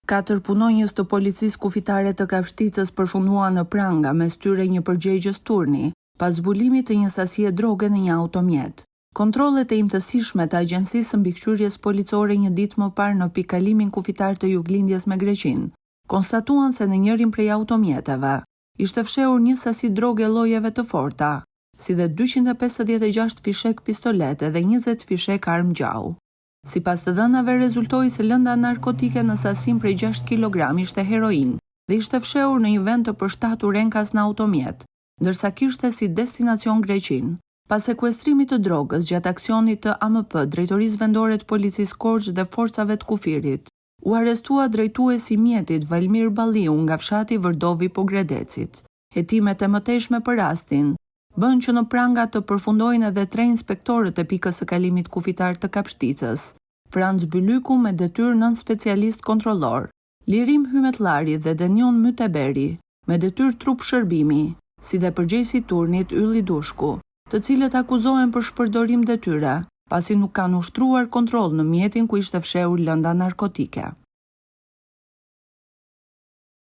4 punonjës të policisë kufitare të Kapshticës përfunduan në pranga mes tyre një përgjegjës turni, pas zbulimit të një sasie droge në një automjet. Kontrollet e imtësishme të Agjencisë Mbikëqyrjes Policore një ditë më parë në pikalimin kufitar të juglindjes me Greqinë, konstatuan se në njërin prej automjeteve ishte fshehur një sasi droge llojeve të forta, si dhe 256 fishek pistolete dhe 20 fishek armë gjau. Sipas të dhënave rezultoi se lënda narkotike në sasin prej 6 kg ishte heroin dhe ishte fshehur në një vend të përshtatur Renkas në automjet, ndërsa kishte si destinacion Greqinë. Pas sekuestrimit të drogës gjatë aksionit të AMP, Drejtorisë Vendore të Policisë Korçë dhe forcave të kufirit, u arrestua drejtuesi i mjetit Valmir Balliu nga fshati Vërdovi Pogredecit. Hetimet e mëtejshme për rastin bën që në pranga të përfundojnë edhe 3 inspektorët e pikës së kalimit kufitar të Kapshticës, Franz Bylyku me detyrë nën specialist kontrollor, Lirim Hymetllari dhe Denion Myteberi me detyrë trup shërbimi, si dhe përgjegjësi i turnit Ylli Dushku, të cilët akuzohen për shpërdorim detyre, pasi nuk kanë ushtruar kontroll në mjetin ku ishte fshehur lënda narkotike.